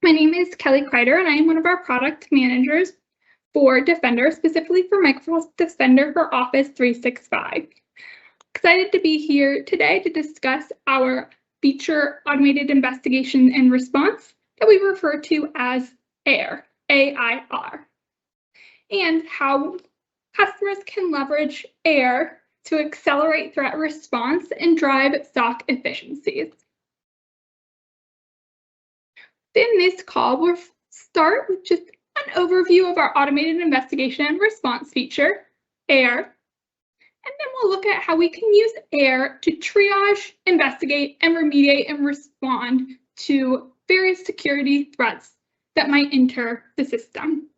My name is Kelly Crider, and I am one of our product managers for Defender, specifically for Microsoft Defender for Office 365. Excited to be here today to discuss our feature automated investigation and response that we refer to as AIR, A-I-R, and how customers can leverage AIR to accelerate threat response and drive SOC efficiencies. In this call, we'll start with just an overview of our automated investigation and response feature, AIR, and then we'll look at how we can use AIR to triage, investigate, and remediate and respond to various security threats that might enter the system.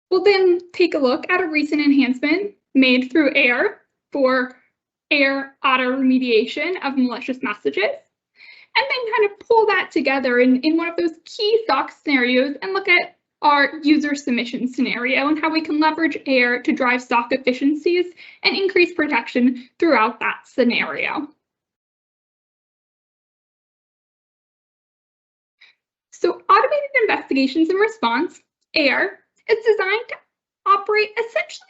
We'll then take a look at a recent enhancement made through AIR for AIR auto-remediation of malicious messages, and then kind of pull that together in one of those key SOC scenarios and look at our user submission scenario and how we can leverage AIR to drive SOC efficiencies and increase protection throughout that scenario. So automated investigations and response, AIR, is designed to operate essentially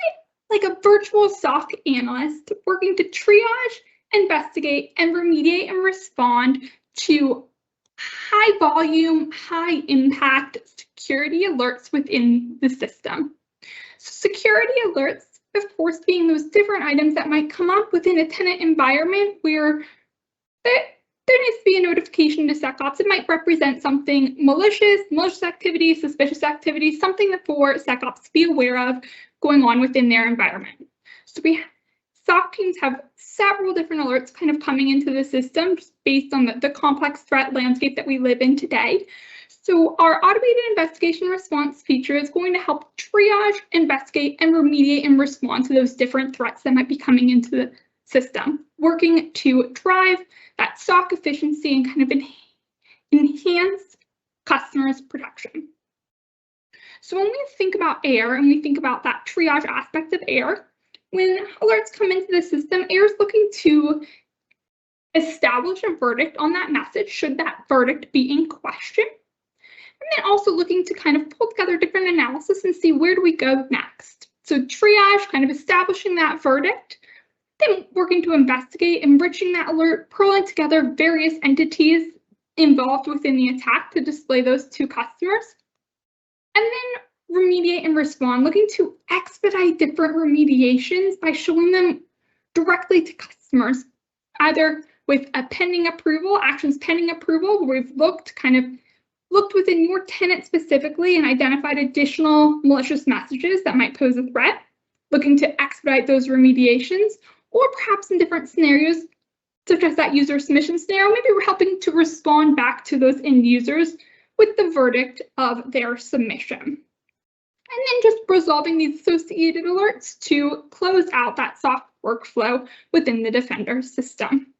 like a virtual SOC analyst working to triage, investigate, and remediate and respond to high volume, high impact security alerts within the system. So security alerts, of course, being those different items that might come up within a tenant environment where there needs to be a notification to SecOps. It might represent something malicious activity, suspicious activity, something for SecOps to be aware of going on within their environment. So SOC teams have several different alerts kind of coming into the system just based on the complex threat landscape that we live in today. So our automated investigation response feature is going to help triage, investigate, and remediate and respond to those different threats that might be coming into the system, working to drive that SOC efficiency and kind of enhance customers' protection. So when we think about AIR and we think about that triage aspect of AIR, when alerts come into the system, AIR is looking to establish a verdict on that message, should that verdict be in question. And then also looking to kind of pull together different analysis and see where do we go next. So triage, kind of establishing that verdict, then working to investigate, enriching that alert, pulling together various entities involved within the attack to display those to customers. And then remediate and respond, looking to expedite different remediations by showing them directly to customers, either with a pending approval, actions pending approval, where we've looked within your tenant specifically and identified additional malicious messages that might pose a threat, looking to expedite those remediations, or perhaps in different scenarios, such as that user submission scenario, maybe we're helping to respond back to those end users with the verdict of their submission. And then just resolving these associated alerts to close out that SOC workflow within the Defender system.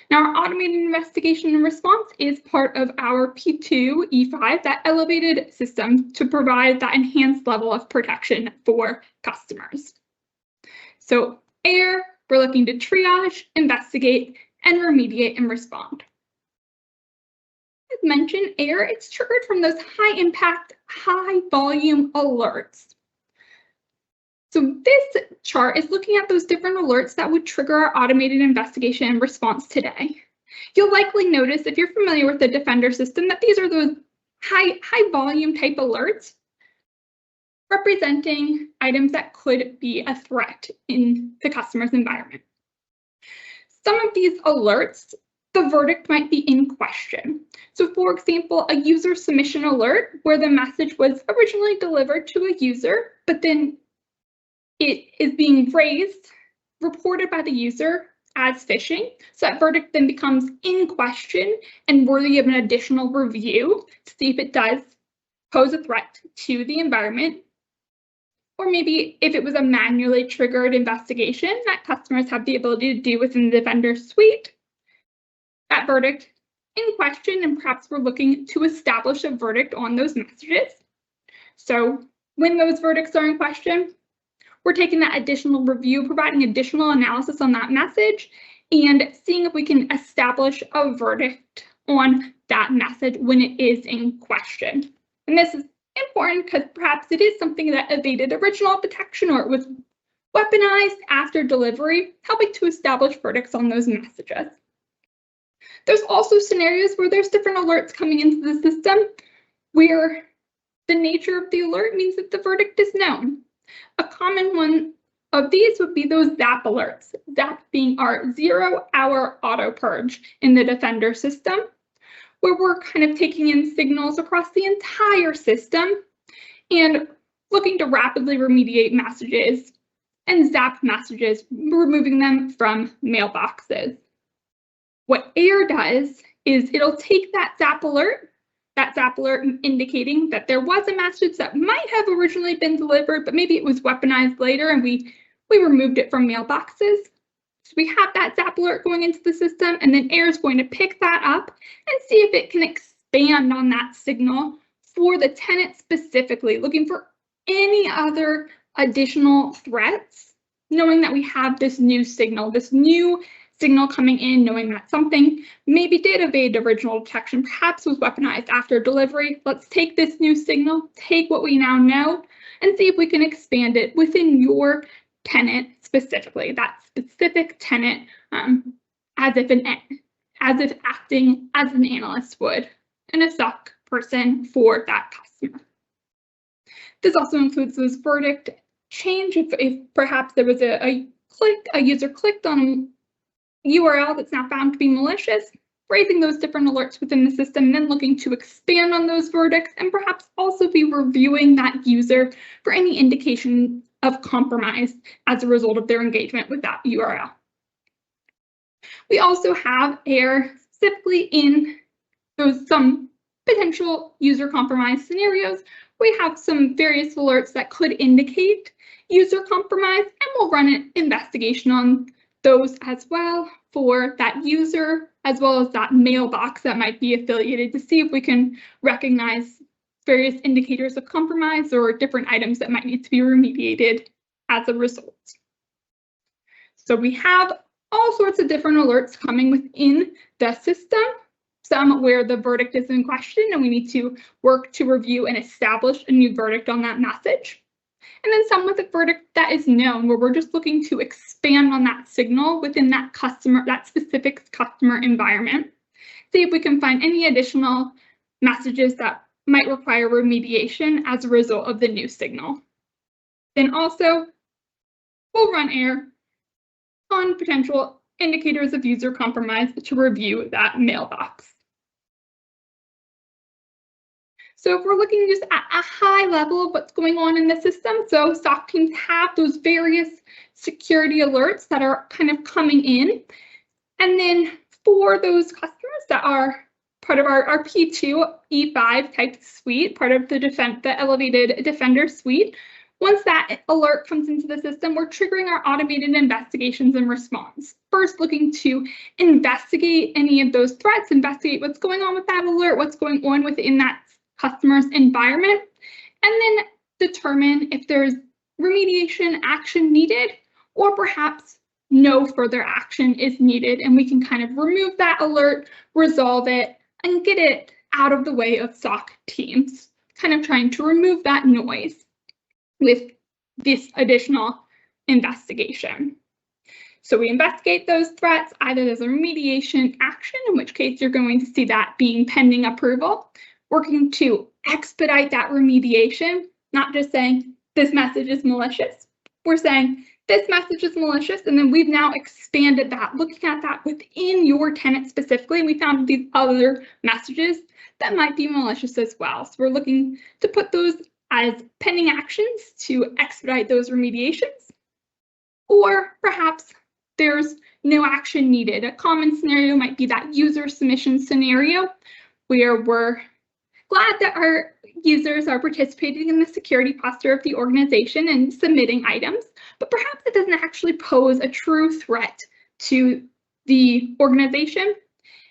Now, our automated investigation and response is part of our P2 E5, that elevated system to provide that enhanced level of protection for customers. So AIR, we're looking to triage, investigate, and remediate and respond. As mentioned, AIR, it's triggered from those high impact, high volume alerts. So this chart is looking at those different alerts that would trigger our automated investigation and response today. You'll likely notice, if you're familiar with the Defender system, that these are those high volume type alerts representing items that could be a threat in the customer's environment. Some of these alerts, the verdict might be in question. So for example, a user submission alert where the message was originally delivered to a user, but then it is being reported by the user as phishing. So that verdict then becomes in question and worthy of an additional review to see if it does pose a threat to the environment. Or maybe if it was a manually triggered investigation that customers have the ability to do within the Defender suite, that verdict in question, and perhaps we're looking to establish a verdict on those messages. So when those verdicts are in question, we're taking that additional review, providing additional analysis on that message, and seeing if we can establish a verdict on that message when it is in question. And this is important because perhaps it is something that evaded original detection or it was weaponized after delivery, helping to establish verdicts on those messages. There's also scenarios where there's different alerts coming into the system where the nature of the alert means that the verdict is known. A common one of these would be those ZAP alerts, ZAP being our 0-hour auto purge in the Defender system, where we're kind of taking in signals across the entire system and looking to rapidly remediate messages and ZAP messages, removing them from mailboxes. What AIR does is it'll take that ZAP alert indicating that there was a message that might have originally been delivered, but maybe it was weaponized later and we removed it from mailboxes. So we have that ZAP alert going into the system, and then AIR is going to pick that up and see if it can expand on that signal for the tenant specifically, looking for any other additional threats, knowing that we have this new signal coming in, knowing that something maybe did evade original detection, perhaps was weaponized after delivery. Let's take this new signal, take what we now know, and see if we can expand it within your tenant specifically, that specific tenant, as if acting as an analyst would and a SOC person for that customer. This also includes those verdict change if perhaps there was a user clicked on a URL that's now found to be malicious, raising those different alerts within the system, and then looking to expand on those verdicts and perhaps also be reviewing that user for any indication of compromise as a result of their engagement with that URL. We also have AIR specifically in some potential user compromise scenarios. We have some various alerts that could indicate user compromise, and we'll run an investigation on those as well for that user, as well as that mailbox that might be affiliated, to see if we can recognize various indicators of compromise or different items that might need to be remediated as a result. So we have all sorts of different alerts coming within the system, some where the verdict is in question and we need to work to review and establish a new verdict on that message. And then some with a verdict that is known, where we're just looking to expand on that signal within that specific customer environment. See if we can find any additional messages that might require remediation as a result of the new signal. Then also, we'll run AIR on potential indicators of user compromise to review that mailbox. So if we're looking just at a high level of what's going on in the system, so SOC teams have those various security alerts that are kind of coming in. And then for those customers that are part of our P2 E5 type suite, part of the elevated Defender suite, once that alert comes into the system, we're triggering our automated investigations and response. First, looking to investigate any of those threats, investigate what's going on with that alert, what's going on within that customer's environment, and then determine if there's remediation action needed, or perhaps no further action is needed, and we can kind of remove that alert, resolve it, and get it out of the way of SOC teams, kind of trying to remove that noise with this additional investigation. So we investigate those threats, either as a remediation action, in which case you're going to see that being pending approval, working to expedite that remediation, not just saying this message is malicious. We're saying this message is malicious, and then we've now expanded that, looking at that within your tenant specifically, and we found these other messages that might be malicious as well. So we're looking to put those as pending actions to expedite those remediations, or perhaps there's no action needed. A common scenario might be that user submission scenario, where we're glad that our users are participating in the security posture of the organization and submitting items, but perhaps it doesn't actually pose a true threat to the organization,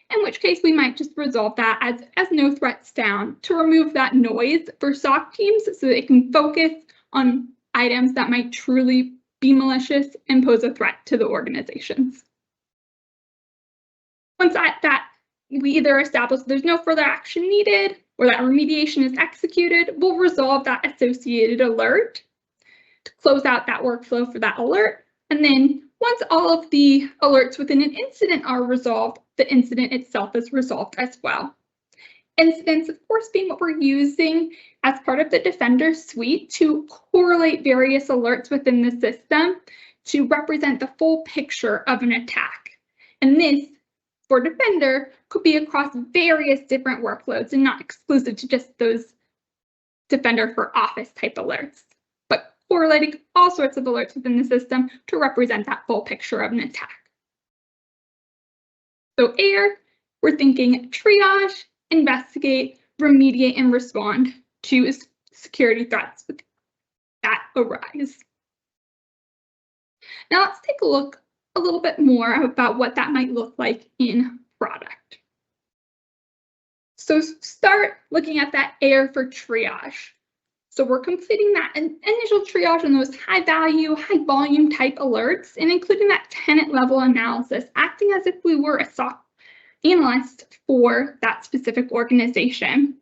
in which case we might just resolve that as no threats found to remove that noise for SOC teams so they can focus on items that might truly be malicious and pose a threat to the organizations. Once that we either establish there's no further action needed or that remediation is executed, we'll resolve that associated alert to close out that workflow for that alert. And then once all of the alerts within an incident are resolved, the incident itself is resolved as well. Incidents, of course, being what we're using as part of the Defender suite to correlate various alerts within the system to represent the full picture of an attack. And this, for Defender, could be across various different workloads and not exclusive to just those Defender for Office type alerts, but correlating all sorts of alerts within the system to represent that full picture of an attack. So AIR, we're thinking triage, investigate, remediate, and respond to security threats that arise. Now let's take a look a little bit more about what that might look like in product. So start looking at that AIR for triage. So we're completing that initial triage on those high value, high volume type alerts and including that tenant level analysis, acting as if we were a SOC analyst for that specific organization.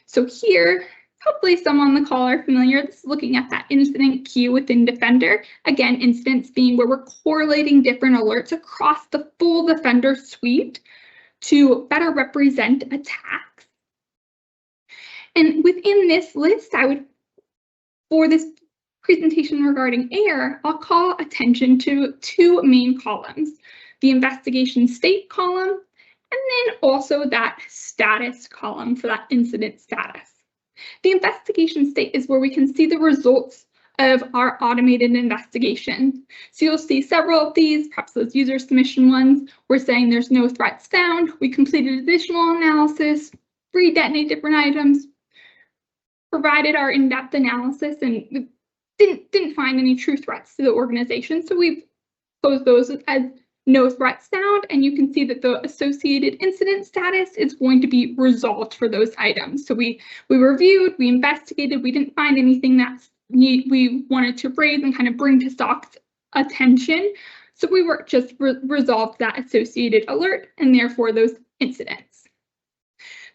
So here, hopefully some on the call are familiar. This is looking at that incident queue within Defender. Again, incidents being where we're correlating different alerts across the full Defender suite to better represent attacks. And within this list, for this presentation regarding AIR, I'll call attention to two main columns, the investigation state column and then also that status column for that incident status. The investigation state is where we can see the results of our automated investigation. So you'll see several of these, perhaps those user submission ones. We're saying there's no threats found. We completed additional analysis, re-detonate different items, provided our in-depth analysis, and we didn't find any true threats to the organization. So we've closed those as no threats found, and you can see that the associated incident status is going to be resolved for those items. So we reviewed, we investigated, we didn't find anything that we wanted to raise and kind of bring to SOC's attention. So we were just resolved that associated alert and therefore those incidents.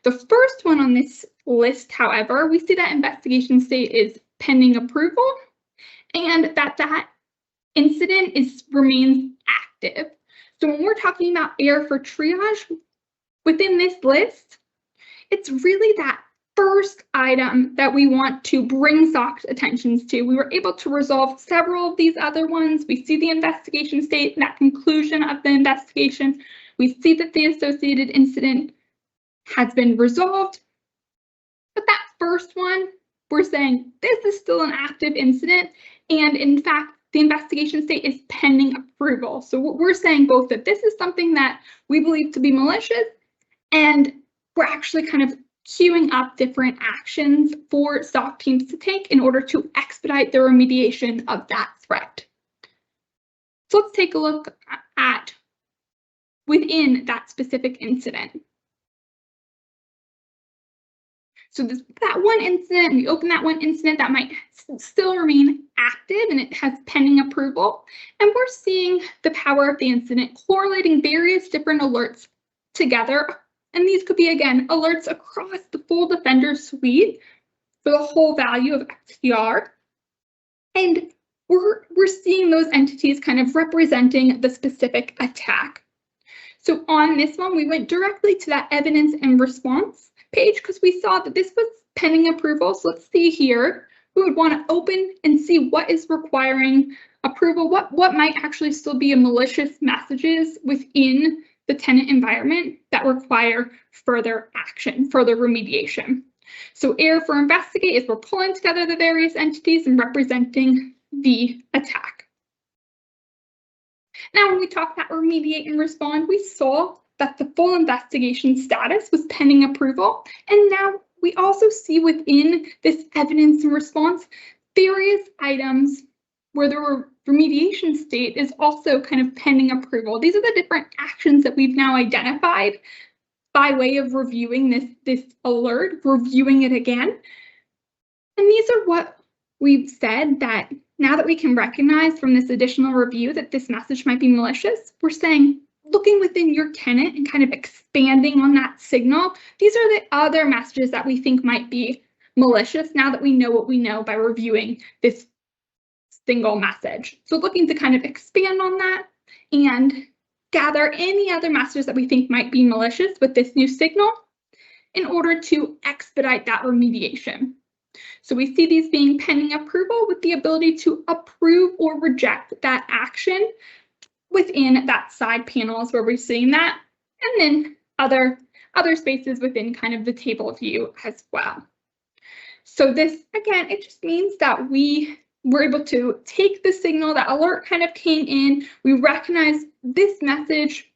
The first one on this list, however, we see that investigation state is pending approval and that incident remains active. So when we're talking about AIR for triage within this list, it's really that first item that we want to bring SOC's attentions to. We were able to resolve several of these other ones. We see the investigation state, that conclusion of the investigation. We see that the associated incident has been resolved. But that first one, we're saying this is still an active incident. And in fact, the investigation state is pending approval. So we're saying both that this is something that we believe to be malicious, and we're actually kind of queuing up different actions for SOC teams to take in order to expedite the remediation of that threat. So let's take a look at within that specific incident. So that one incident, we open that one incident that might still remain active and it has pending approval. And we're seeing the power of the incident correlating various different alerts together. And these could be, again, alerts across the full Defender suite for the whole value of XDR. And we're seeing those entities kind of representing the specific attack. So on this one, we went directly to that evidence and response page because we saw that this was pending approval. So let's see here, we would want to open and see what is requiring approval, what might actually still be a malicious messages within the tenant environment that require further action, further remediation. So AIR for investigate is we're pulling together the various entities and representing the attack. Now, when we talk about remediate and respond, we saw that the full investigation status was pending approval. And now we also see within this evidence and response various items where the remediation state is also kind of pending approval. These are the different actions that we've now identified by way of reviewing this alert, reviewing it again. And these are what we've said that now that we can recognize from this additional review that this message might be malicious, we're saying looking within your tenant and kind of expanding on that signal, these are the other messages that we think might be malicious now that we know what we know by reviewing this single message. So looking to kind of expand on that and gather any other messages that we think might be malicious with this new signal in order to expedite that remediation. So we see these being pending approval with the ability to approve or reject that action within that side panels where we're seeing that, and then other spaces within kind of the table view as well. So this, again, it just means that we were able to take the signal, that alert kind of came in, we recognize this message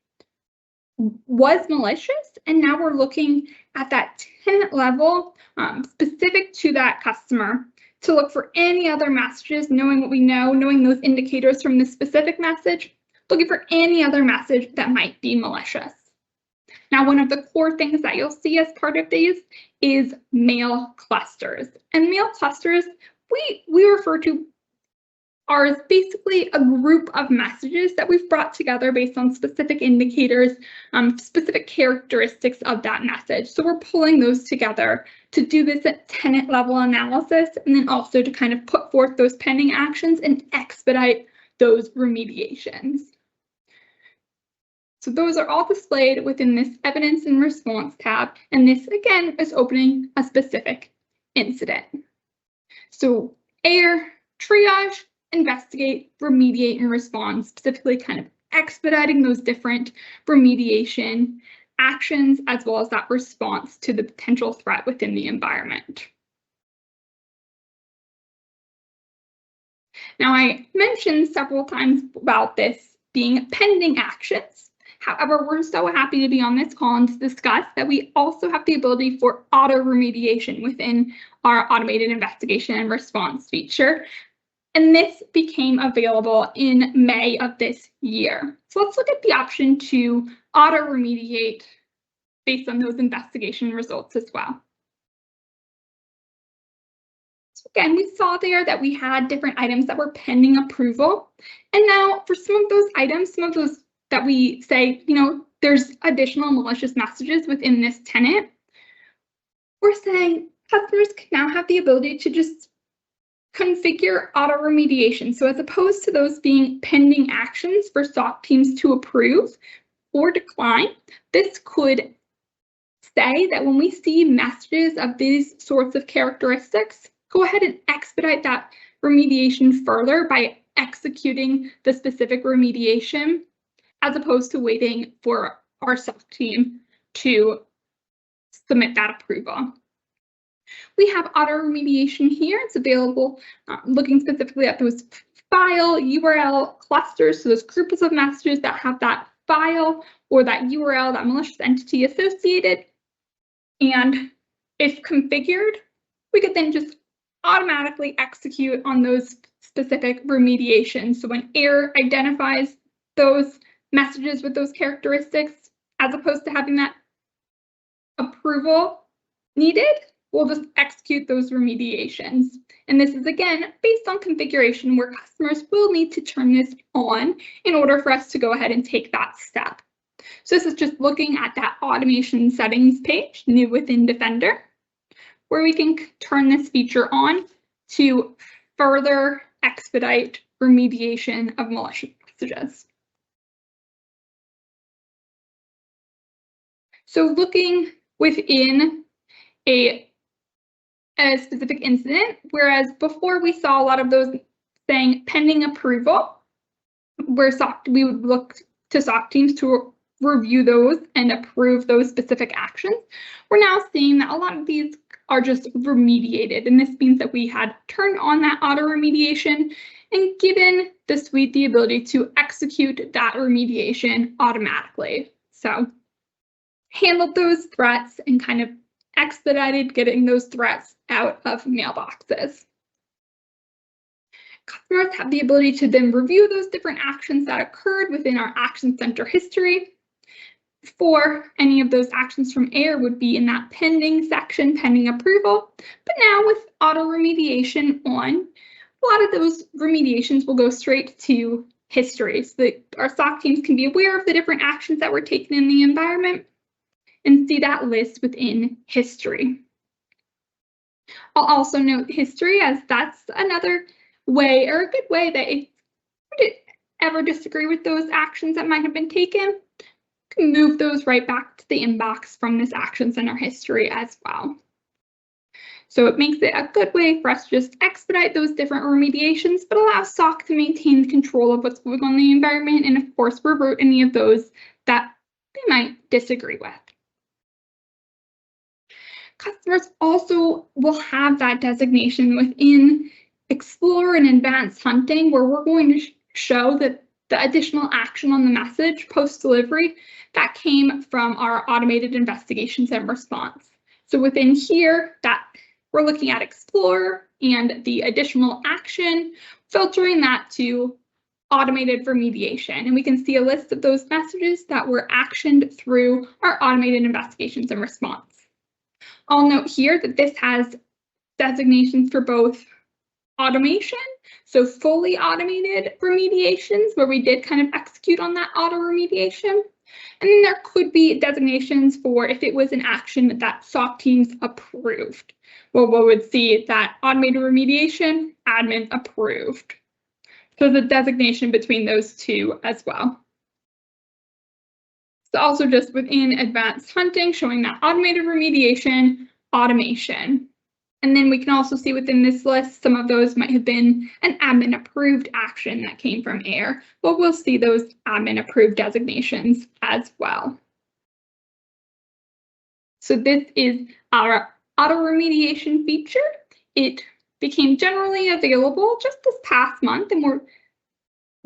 was malicious, and now we're looking at that tenant level specific to that customer to look for any other messages, knowing what we know, knowing those indicators from this specific message, looking for any other message that might be malicious. Now, one of the core things that you'll see as part of these is mail clusters. And mail clusters, we refer to are as basically a group of messages that we've brought together based on specific indicators, specific characteristics of that message. So we're pulling those together to do this at tenant level analysis, and then also to kind of put forth those pending actions and expedite those remediations. So those are all displayed within this evidence and response tab, and this again is opening a specific incident. So AIR, triage, investigate, remediate, and respond, specifically kind of expediting those different remediation actions as well as that response to the potential threat within the environment. Now, I mentioned several times about this being pending actions. However, we're so happy to be on this call and to discuss that we also have the ability for auto-remediation within our automated investigation and response feature. And this became available in May of this year. So let's look at the option to auto-remediate based on those investigation results as well. So again, we saw there that we had different items that were pending approval. And now for some of those items, some of those that we say, you know, there's additional malicious messages within this tenant, we're saying customers can now have the ability to just configure auto-remediation. So as opposed to those being pending actions for SOC teams to approve or decline, this could say that when we see messages of these sorts of characteristics, go ahead and expedite that remediation further by executing the specific remediation, as opposed to waiting for our SOC team to submit that approval. We have auto remediation here. It's available looking specifically at those file URL clusters, so those groups of messages that have that file or that URL, that malicious entity associated. And if configured, we could then just automatically execute on those specific remediations. So when AIR identifies those messages with those characteristics, as opposed to having that approval needed, we'll just execute those remediations. And this is, again, based on configuration where customers will need to turn this on in order for us to go ahead and take that step. So this is just looking at that automation settings page, new within Defender, where we can turn this feature on to further expedite remediation of malicious messages. So looking within a specific incident, whereas before we saw a lot of those saying pending approval, where we would look to SOC teams to review those and approve those specific actions. We're now seeing that a lot of these are just remediated, and this means that we had turned on that auto remediation and given the suite the ability to execute that remediation automatically. So handled those threats and kind of expedited getting those threats out of mailboxes. Customers have the ability to then review those different actions that occurred within our Action Center history. For any of those actions from AIR would be in that pending section, pending approval. But now with auto remediation on, a lot of those remediations will go straight to history so that our SOC teams can be aware of the different actions that were taken in the environment and see that list within history. I'll also note history as that's another way, or a good way, that if you ever disagree with those actions that might have been taken, you can move those right back to the inbox from this Action Center history as well. So it makes it a good way for us to just expedite those different remediations, but allow SOC to maintain control of what's going on in the environment and, of course, revert any of those that they might disagree with. Customers also will have that designation within Explore and Advanced Hunting, where we're going to show that the additional action on the message post-delivery that came from our automated investigations and response. So within here, that we're looking at Explore and the additional action, filtering that to automated remediation. And we can see a list of those messages that were actioned through our automated investigations and response. I'll note here that this has designations for both automation, so fully automated remediations where we did kind of execute on that auto remediation. And then there could be designations for if it was an action that SOC teams approved. Well, we would see that automated remediation, admin approved. So the designation between those two as well. So also just within Advanced Hunting, showing that automated remediation, automation. And then we can also see within this list, some of those might have been an admin approved action that came from AIR, but we'll see those admin approved designations as well. So this is our auto remediation feature. It became generally available just this past month, and we're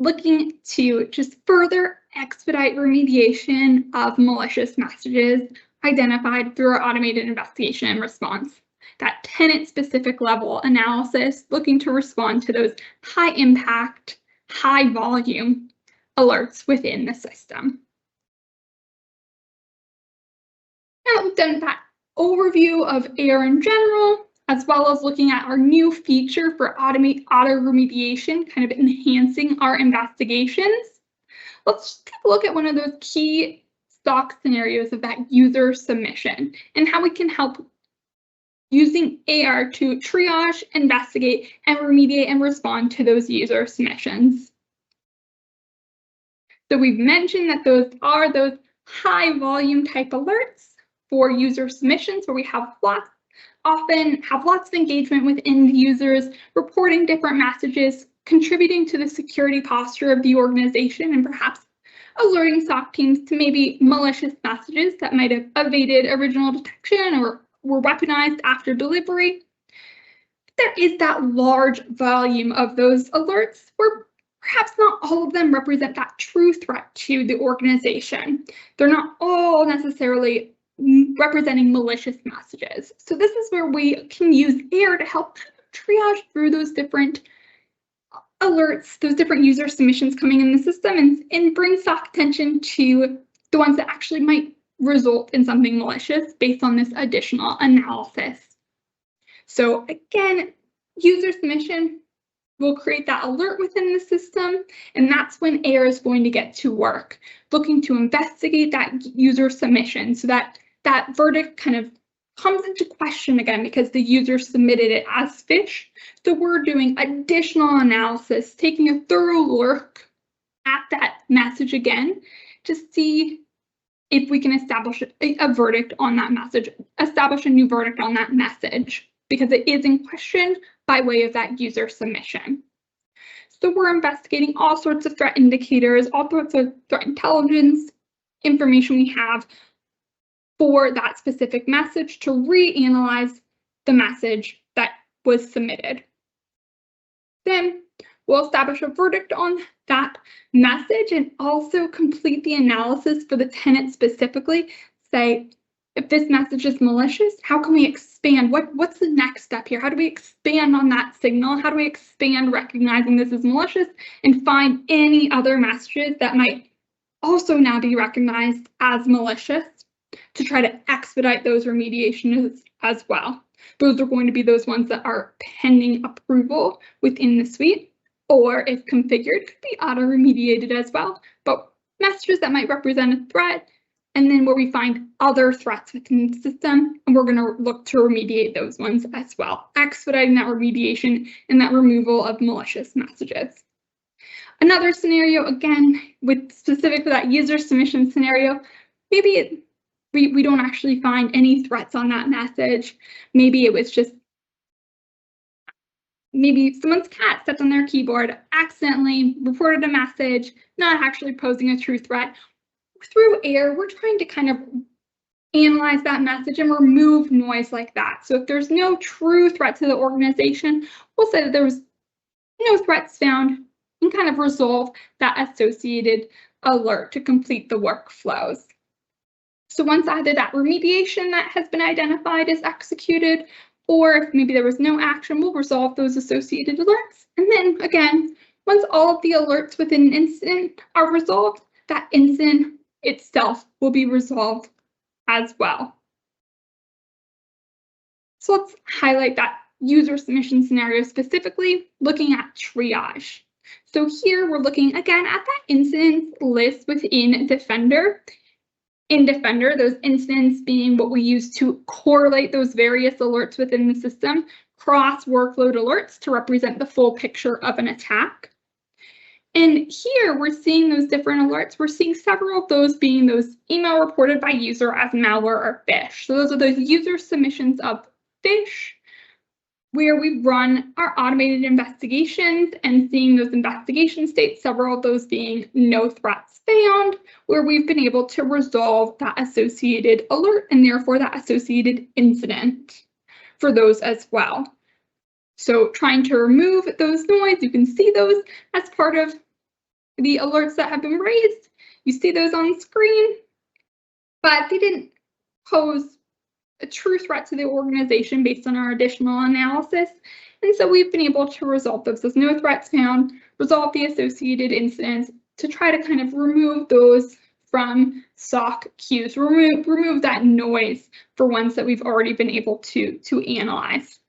looking to just further expedite remediation of malicious messages identified through our automated investigation and response. That tenant-specific level analysis, looking to respond to those high-impact, high-volume alerts within the system. Now that we've done that overview of AIR in general, as well as looking at our new feature for auto remediation, kind of enhancing our investigations, let's take a look at one of those key SOC scenarios of that user submission and how we can help using AIR to triage, investigate, and remediate and respond to those user submissions. So we've mentioned that those are those high volume type alerts for user submissions where we often have lots of engagement with end users, reporting different messages, contributing to the security posture of the organization, and perhaps alerting SOC teams to maybe malicious messages that might have evaded original detection or were weaponized after delivery. There is that large volume of those alerts where perhaps not all of them represent that true threat to the organization. They're not all necessarily representing malicious messages. So this is where we can use AIR to help triage through those different alerts, those different user submissions coming in the system, and bring SOC attention to the ones that actually might result in something malicious based on this additional analysis. So again, user submission will create that alert within the system, and that's when AIR is going to get to work, looking to investigate that user submission so that that verdict kind of comes into question again because the user submitted it as phish. So we're doing additional analysis, taking a thorough look at that message again to see if we can establish a verdict on that message, establish a new verdict on that message, because it is in question by way of that user submission. So we're investigating all sorts of threat indicators, all sorts of threat intelligence information we have for that specific message to reanalyze the message that was submitted. Then we'll establish a verdict on that message and also complete the analysis for the tenant specifically. Say, if this message is malicious, how can we expand? What's the next step here? How do we expand on that signal? How do we expand recognizing this is malicious and find any other messages that might also now be recognized as malicious to try to expedite those remediations as well? Those are going to be those ones that are pending approval within the suite. or if configured, could be auto-remediated as well, but messages that might represent a threat, and then where we find other threats within the system, and we're going to look to remediate those ones as well, expediting that remediation and that removal of malicious messages. Another scenario, again, with specific for that user submission scenario, maybe we don't actually find any threats on that message. Maybe it was just maybe someone's cat stepped on their keyboard, accidentally reported a message, not actually posing a true threat. Through AIR, we're trying to kind of analyze that message and remove noise like that. So if there's no true threat to the organization, we'll say that there was no threats found and kind of resolve that associated alert to complete the workflows. So once either that remediation that has been identified is executed, or if maybe there was no action, we'll resolve those associated alerts. And then again, once all of the alerts within an incident are resolved, that incident itself will be resolved as well. So let's highlight that user submission scenario specifically, looking at triage. So here we're looking again at that incidents list within Defender. In Defender, those incidents being what we use to correlate those various alerts within the system, cross workload alerts to represent the full picture of an attack. And here we're seeing those different alerts. We're seeing several of those being those email reported by user as malware or phish. So those are those user submissions of phish, where we run our automated investigations and seeing those investigation states, several of those being no threats found, where we've been able to resolve that associated alert and therefore that associated incident for those as well. So trying to remove those noise, you can see those as part of the alerts that have been raised. You see those on screen, but they didn't pose a true threat to the organization based on our additional analysis. And so we've been able to resolve those as no threats found, resolve the associated incidents to try to kind of remove those from SOC queues, remove that noise for ones that we've already been able to analyze.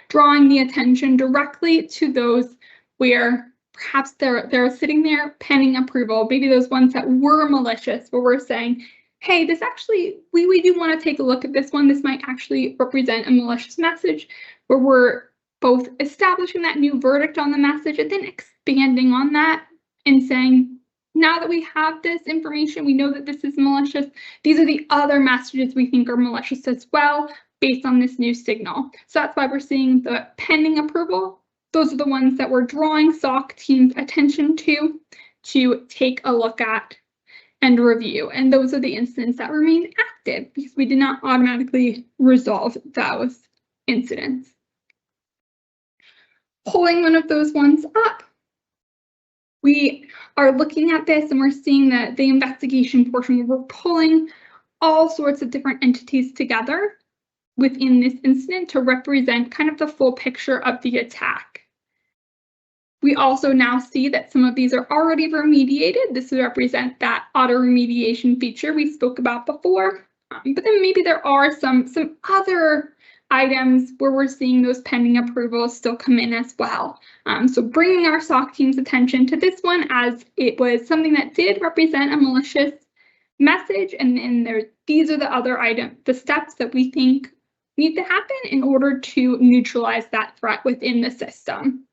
Drawing the attention directly to those where perhaps they're sitting there pending approval, maybe those ones that were malicious, where we're saying, hey, this actually, we do want to take a look at this one. This might actually represent a malicious message, where we're both establishing that new verdict on the message and then expanding on that and saying, now that we have this information, we know that this is malicious. These are the other messages we think are malicious as well, based on this new signal. So that's why we're seeing the pending approval. Those are the ones that we're drawing SOC teams' attention to take a look at and review. And those are the incidents that remain active because we did not automatically resolve those incidents. Pulling one of those ones up, we are looking at this and we're seeing that the investigation portion where we're pulling all sorts of different entities together within this incident to represent kind of the full picture of the attack. We also now see that some of these are already remediated. This would represent that auto-remediation feature we spoke about before. But then maybe there are some other items where we're seeing those pending approvals still come in as well. So bringing our SOC team's attention to this one as it was something that did represent a malicious message. And then these are the other the steps that we think need to happen in order to neutralize that threat within the system.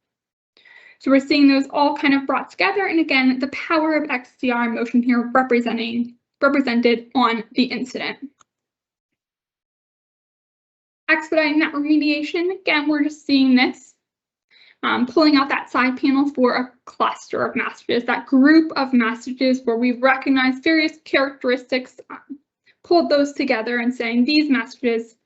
So we're seeing those all kind of brought together. And again, the power of XDR in motion here represented on the incident. Expediting that remediation, again, we're just seeing this, pulling out that side panel for a cluster of messages, that group of messages where we've recognized various characteristics, pulled those together and saying these messages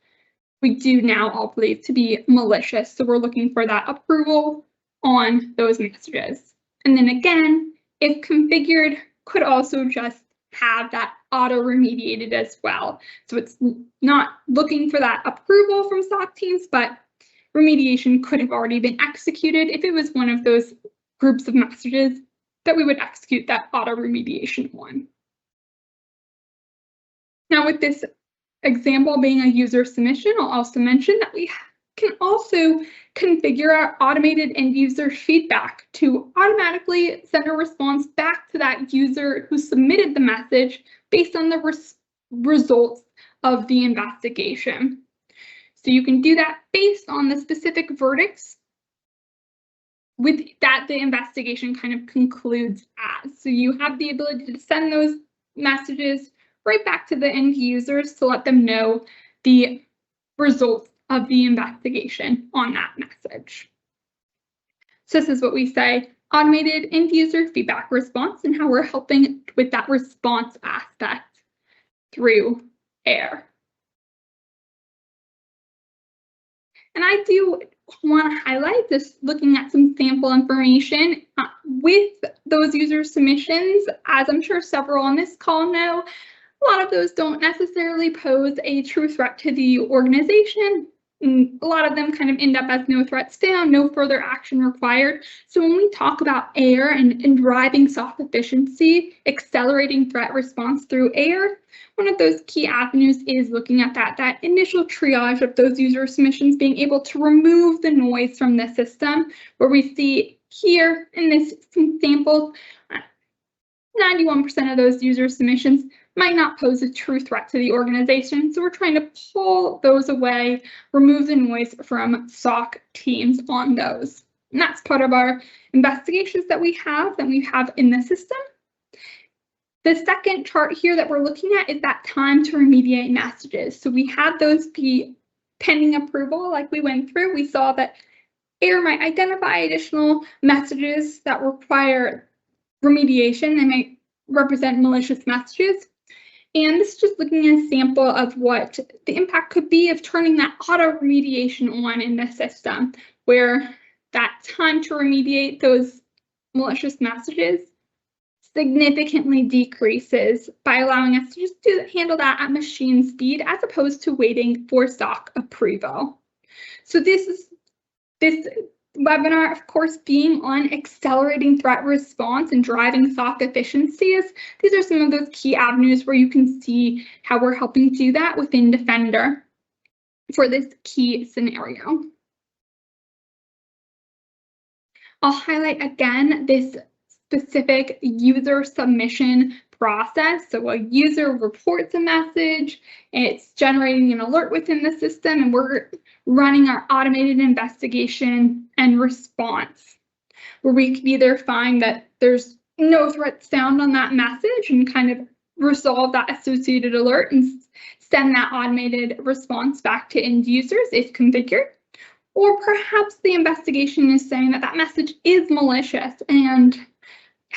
we do now all believe to be malicious. So we're looking for that approval on those messages. And then again, if configured, could also just have that auto-remediated as well. So it's not looking for that approval from SOC teams, but remediation could have already been executed if it was one of those groups of messages that we would execute that auto-remediation on. Now with this example being a user submission, I'll also mention that we can also configure our automated end user feedback to automatically send a response back to that user who submitted the message based on the results of the investigation. So you can do that based on the specific verdicts with that the investigation kind of concludes as. So you have the ability to send those messages right back to the end users to let them know the results of the investigation on that message. So this is what we say, automated end user feedback response, and how we're helping with that response aspect through AIR. And I do want to highlight this, looking at some sample information with those user submissions. As I'm sure several on this call know, a lot of those don't necessarily pose a true threat to the organization. A lot of them kind of end up as no threats found, no further action required. So when we talk about AIR and driving SOC efficiency, accelerating threat response through AIR, one of those key avenues is looking at that initial triage of those user submissions, being able to remove the noise from the system, where we see here in this sample, 91% of those user submissions might not pose a true threat to the organization. So we're trying to pull those away, remove the noise from SOC teams on those. And that's part of our investigations that we have in the system. The second chart here that we're looking at is that time to remediate messages. So we had those be pending approval like we went through. We saw that AIR might identify additional messages that require remediation. They might represent malicious messages. And this is just looking at a sample of what the impact could be of turning that auto-remediation on in the system, where that time to remediate those malicious messages significantly decreases by allowing us to just handle that at machine speed as opposed to waiting for SOC approval. So this webinar, of course, being on accelerating threat response and driving SOC efficiencies. These are some of those key avenues where you can see how we're helping do that within Defender for this key scenario. I'll highlight again this specific user submission process. So a user reports a message, it's generating an alert within the system, and we're running our automated investigation and response, where we can either find that there's no threats found on that message and kind of resolve that associated alert and send that automated response back to end users if configured. Or perhaps the investigation is saying that that message is malicious, and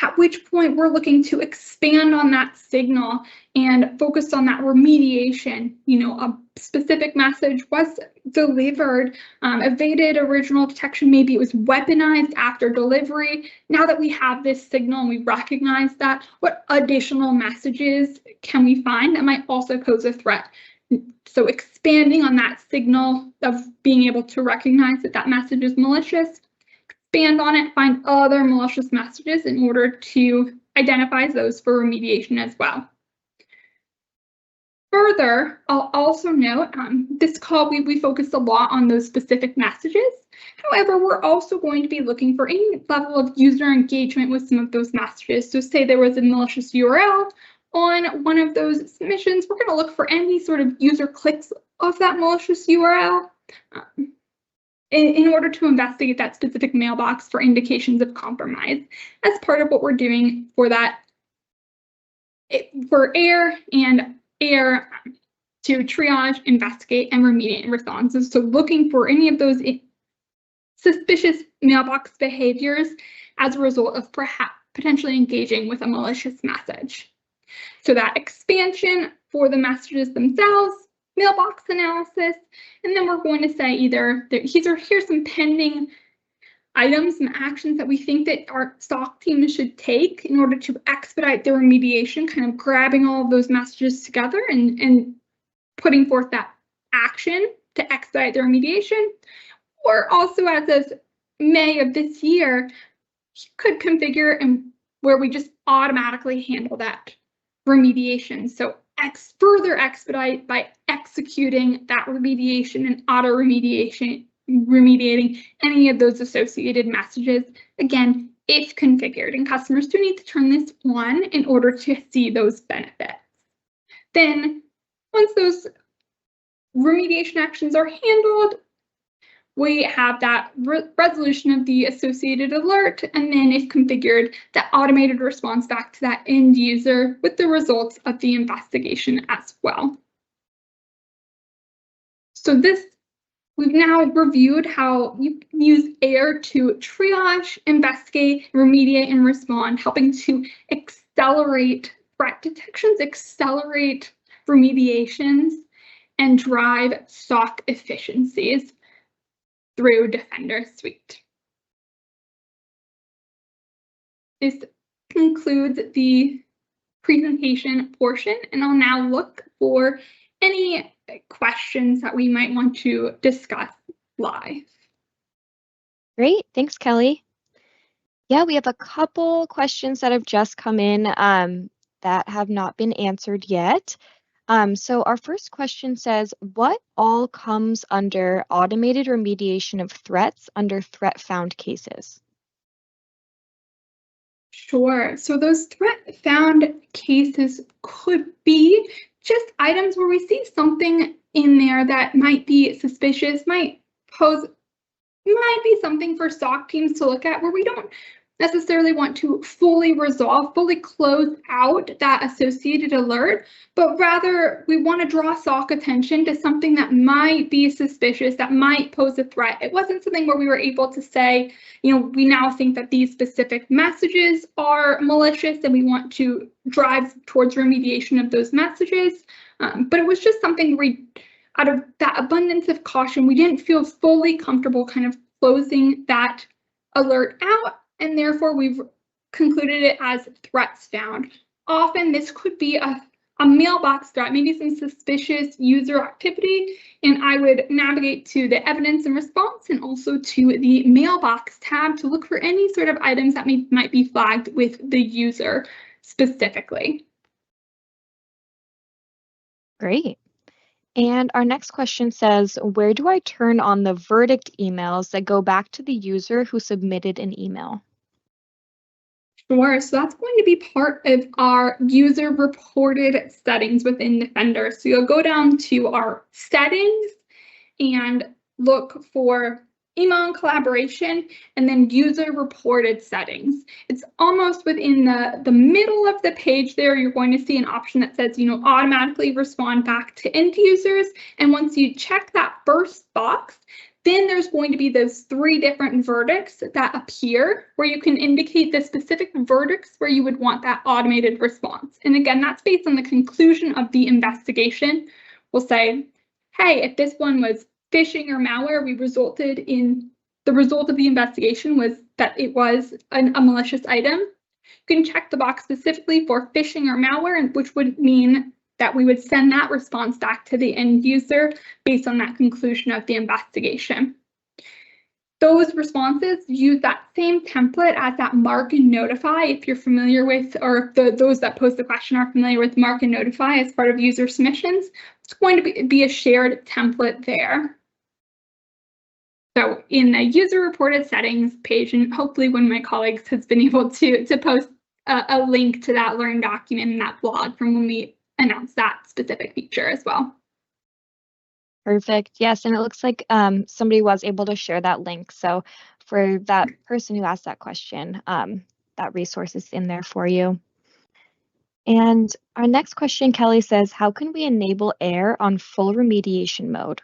at which point we're looking to expand on that signal and focus on that remediation. You know, a specific message was delivered, evaded original detection, maybe it was weaponized after delivery. Now that we have this signal and we recognize that, what additional messages can we find that might also pose a threat? So expanding on that signal of being able to recognize that that message is malicious, expand on it, find other malicious messages in order to identify those for remediation as well. Further, I'll also note this call we focused a lot on those specific messages. However, we're also going to be looking for any level of user engagement with some of those messages. So say there was a malicious URL on one of those submissions, we're going to look for any sort of user clicks of that malicious URL. In order to investigate that specific mailbox for indications of compromise, as part of what we're doing for that, for AIR and AIR to triage, investigate, and remediate responses. So looking for any of those suspicious mailbox behaviors as a result of perhaps potentially engaging with a malicious message. So that expansion for the messages themselves, mailbox analysis, and then we're going to say either here's some pending items and actions that we think that our SOC team should take in order to expedite their remediation, kind of grabbing all of those messages together and putting forth that action to expedite their remediation. Or also, as of May of this year, could configure and where we just automatically handle that remediation. So further expedite by executing that remediation and auto remediation remediating any of those associated messages. Again, if configured, and customers do need to turn this on in order to see those benefits. Then once those remediation actions are handled, we have that resolution of the associated alert, and then if configured, that automated response back to that end user with the results of the investigation as well. So we've now reviewed how you can use AIR to triage, investigate, remediate, and respond, helping to accelerate threat detections, accelerate remediations, and drive SOC efficiencies through Defender Suite. This concludes the presentation portion, and I'll now look for any questions that we might want to discuss live. Great, thanks, Kelly. Yeah, we have a couple questions that have just come in that have not been answered yet. So our first question says, what all comes under automated remediation of threats under threat found cases? Sure. So those threat found cases could be just items where we see something in there that might be suspicious, might be something for SOC teams to look at, where we don't necessarily want to fully resolve, fully close out that associated alert, but rather we want to draw SOC attention to something that might be suspicious, that might pose a threat. It wasn't something where we were able to say, we now think that these specific messages are malicious and we want to drive towards remediation of those messages. But it was just something out of that abundance of caution, we didn't feel fully comfortable kind of closing that alert out, and therefore we've concluded it as threats found. Often this could be a mailbox threat, maybe some suspicious user activity, and I would navigate to the evidence and response and also to the mailbox tab to look for any sort of items that might be flagged with the user specifically. Great. And our next question says, where do I turn on the verdict emails that go back to the user who submitted an email? Sure, so that's going to be part of our user reported settings within Defender. So you'll go down to our settings and look for email and collaboration, and then user reported settings. It's almost within the middle of the page there. You're going to see an option that says, automatically respond back to end users. And once you check that first box, then there's going to be those 3 different verdicts that appear where you can indicate the specific verdicts where you would want that automated response. And again, that's based on the conclusion of the investigation. We'll say, hey, if this one was phishing or malware, the result of the investigation was that it was a malicious item. You can check the box specifically for phishing or malware, which would mean that we would send that response back to the end user based on that conclusion of the investigation. Those responses use that same template as that mark and notify, if you're familiar with, or if those that pose the question are familiar with mark and notify as part of user submissions. It's going to be a shared template there. So in the user reported settings page, and hopefully one of my colleagues has been able to post a link to that Learn document in that blog from when we announced that specific feature as well. Perfect. Yes, and it looks like somebody was able to share that link. So for that person who asked that question, that resource is in there for you. And our next question, Kelly says, how can we enable AIR on full remediation mode?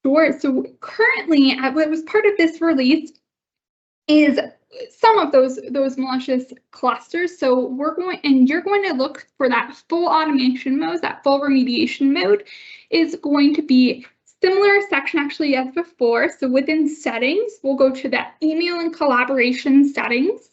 Sure. So currently, what was part of this release is some of those malicious clusters. So you're going to look for that full automation mode, that full remediation mode is going to be similar section actually as before. So within settings, we'll go to that email and collaboration settings,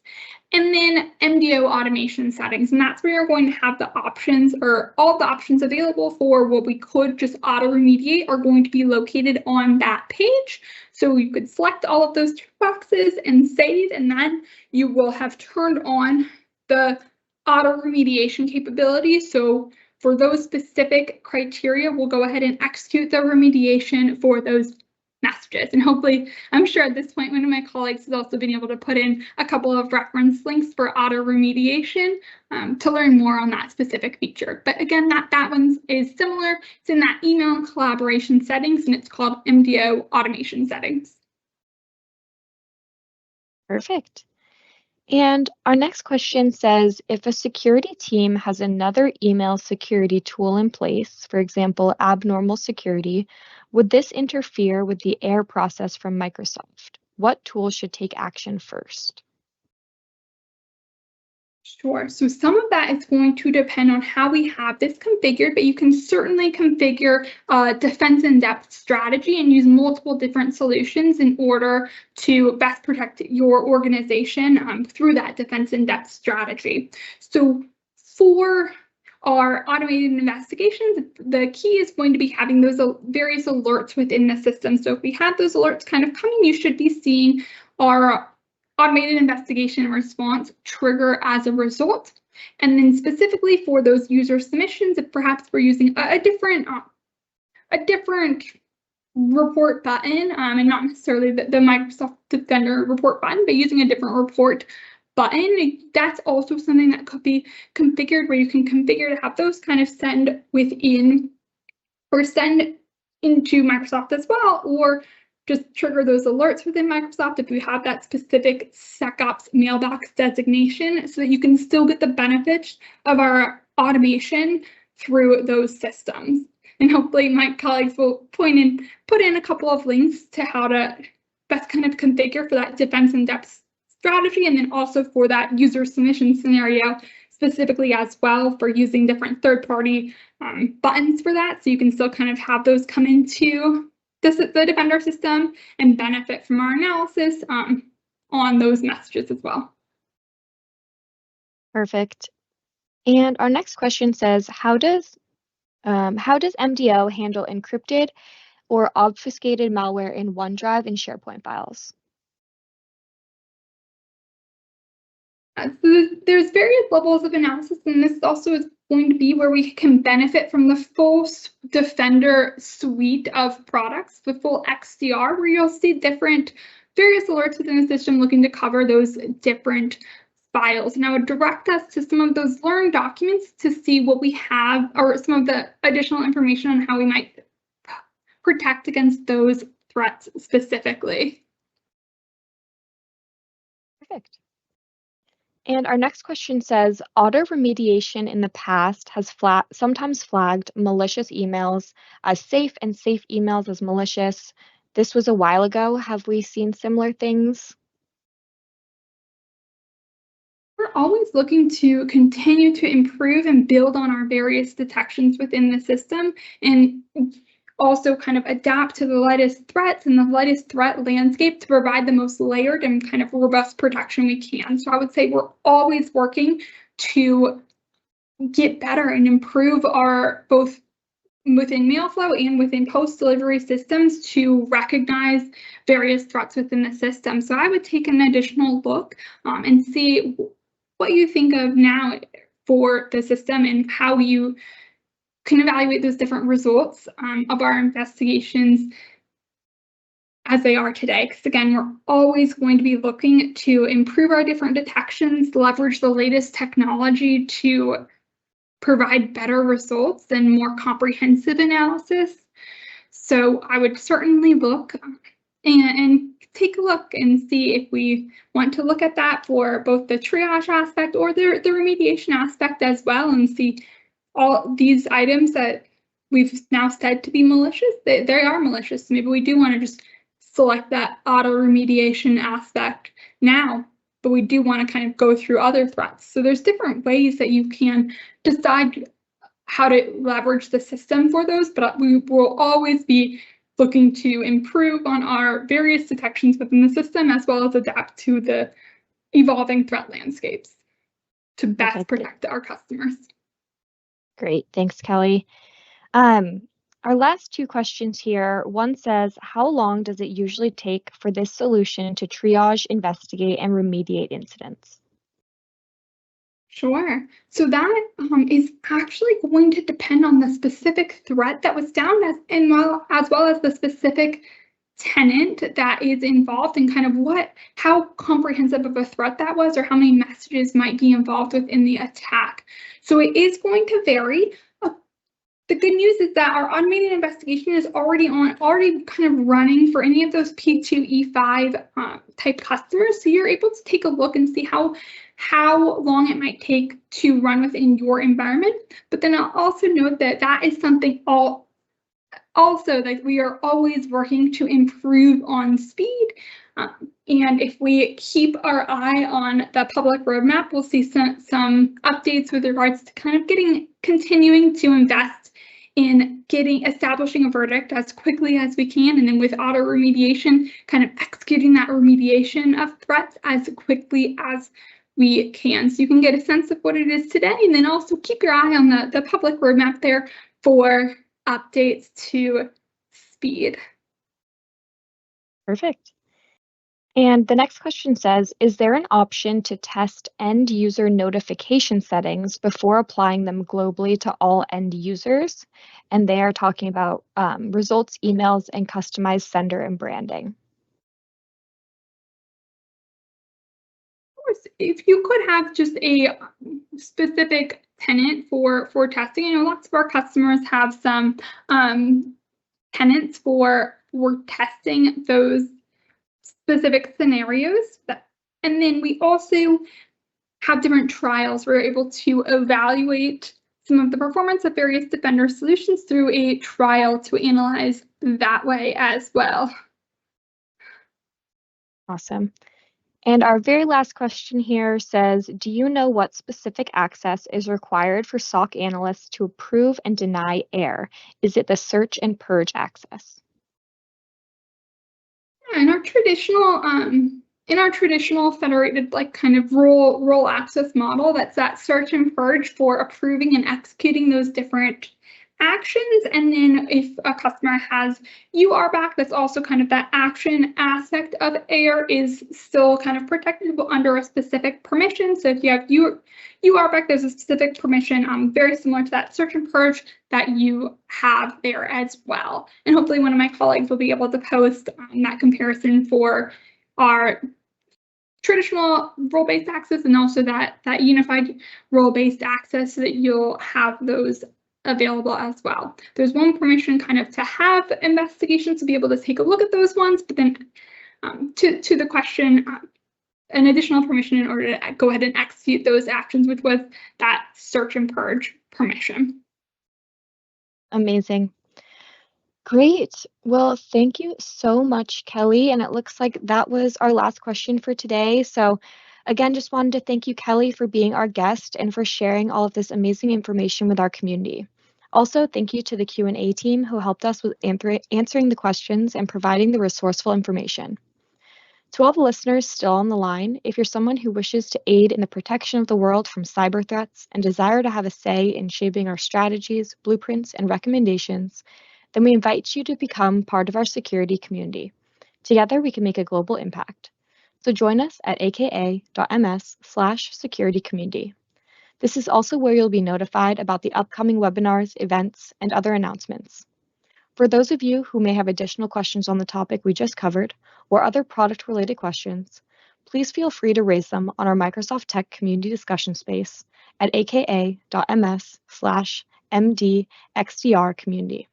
and then MDO automation settings. And that's where you're going to have the options, or all the options available for what we could just auto remediate are going to be located on that page. So you could select all of those checkboxes and save, and then you will have turned on the auto remediation capability. So for those specific criteria, we'll go ahead and execute the remediation for those messages. And hopefully, I'm sure at this point, one of my colleagues has also been able to put in a couple of reference links for auto-remediation to learn more on that specific feature. But again, that one is similar. It's in that email and collaboration settings, and it's called MDO automation settings. Perfect. And our next question says, if a security team has another email security tool in place, for example, abnormal security, would this interfere with the AIR process from Microsoft? What tool should take action first? Sure. So some of that is going to depend on how we have this configured, but you can certainly configure a defense in depth strategy and use multiple different solutions in order to best protect your organization through that defense in depth strategy. So for our automated investigations, the key is going to be having those various alerts within the system. So if we have those alerts kind of coming, you should be seeing our automated investigation and response trigger as a result. And then specifically for those user submissions, if perhaps we're using a different report button and not necessarily the Microsoft Defender report button, but using a different report button, that's also something that could be configured, where you can configure to have those kind of send within or send into Microsoft as well, or just trigger those alerts within Microsoft if you have that specific SecOps mailbox designation, so that you can still get the benefits of our automation through those systems. And hopefully my colleagues will put in a couple of links to how to best kind of configure for that defense in depth strategy, and then also for that user submission scenario specifically as well, for using different third-party buttons for that, so you can still kind of have those come into the Defender system and benefit from our analysis on those messages as well. Perfect. And our next question says, how does MDO handle encrypted or obfuscated malware in OneDrive and SharePoint files? So there's various levels of analysis, and this also is going to be where we can benefit from the full Defender suite of products, the full XDR, where you'll see various alerts within the system looking to cover those different files. And I would direct us to some of those learned documents to see what we have, or some of the additional information on how we might protect against those threats specifically. Perfect. And our next question says, auto-remediation in the past has sometimes flagged malicious emails as safe and safe emails as malicious. This was a while ago. Have we seen similar things? We're always looking to continue to improve and build on our various detections within the system, and also kind of adapt to the latest threats and the latest threat landscape to provide the most layered and kind of robust protection we can. So I would say we're always working to get better and improve our both within Mailflow and within post-delivery systems to recognize various threats within the system. So I would take an additional look and see what you think of now for the system and how you can evaluate those different results of our investigations as they are today. Because again, we're always going to be looking to improve our different detections, leverage the latest technology to provide better results and more comprehensive analysis. So I would certainly look and take a look and see if we want to look at that for both the triage aspect or the remediation aspect as well, and see all these items that we've now said to be malicious, they are malicious. Maybe we do want to just select that auto remediation aspect now, but we do want to kind of go through other threats. So there's different ways that you can decide how to leverage the system for those, but we will always be looking to improve on our various detections within the system, as well as adapt to the evolving threat landscapes to best protect our customers. Great, thanks, Kelly. Our last two questions here. One says, how long does it usually take for this solution to triage, investigate, and remediate incidents? Sure. So that is actually going to depend on the specific threat that was down as well as the specific tenant that is involved and kind of how comprehensive of a threat that was or how many messages might be involved within the attack. So it is going to vary. The good news is that our automated investigation is already kind of running for any of those P2, E5 type customers. So you're able to take a look and see how long it might take to run within your environment. But then I'll also note that that is something also that we are always working to improve on speed. And if we keep our eye on the public roadmap, we'll see some updates with regards to kind of continuing to invest in establishing a verdict as quickly as we can, and then with auto remediation, kind of executing that remediation of threats as quickly as we can. So you can get a sense of what it is today, and then also keep your eye on the public roadmap there for updates to speed. Perfect. And the next question says, is there an option to test end user notification settings before applying them globally to all end users? And they are talking about results, emails, and customized sender and branding. Of course, if you could have just a specific tenant for testing, I know lots of our customers have some tenants for testing those specific scenarios. And then we also have different trials. We're able to evaluate some of the performance of various Defender solutions through a trial to analyze that way as well. Awesome. And our very last question here says, do you know what specific access is required for SOC analysts to approve and deny AIR? Is it the search and purge access? In our traditional federated kind of role access model, that's that search and purge for approving and executing those different actions. And then if a customer has URBAC, that's also kind of that action aspect of AIR is still kind of protected under a specific permission. So if you have URBAC, there's a specific permission very similar to that search and purge that you have there as well. And hopefully one of my colleagues will be able to post that comparison for our traditional role-based access and also that unified role-based access so that you'll have those available as well. There's one permission kind of to have investigations to be able to take a look at those ones, but then to the question, an additional permission in order to go ahead and execute those actions, which was that search and purge permission. Amazing. Great. Well, thank you so much, Kelly. And it looks like that was our last question for today. So again, just wanted to thank you, Kelly, for being our guest and for sharing all of this amazing information with our community. Also, thank you to the Q&A team who helped us with answering the questions and providing the resourceful information. To all the listeners still on the line, if you're someone who wishes to aid in the protection of the world from cyber threats and desire to have a say in shaping our strategies, blueprints, and recommendations, then we invite you to become part of our security community. Together, we can make a global impact. So join us at aka.ms/securitycommunity. This is also where you'll be notified about the upcoming webinars, events, and other announcements. For those of you who may have additional questions on the topic we just covered or other product-related questions, please feel free to raise them on our Microsoft Tech community discussion space at aka.ms/mdxdr community.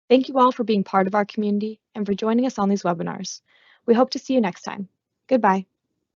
Thank you all for being part of our community and for joining us on these webinars. We hope to see you next time. Goodbye.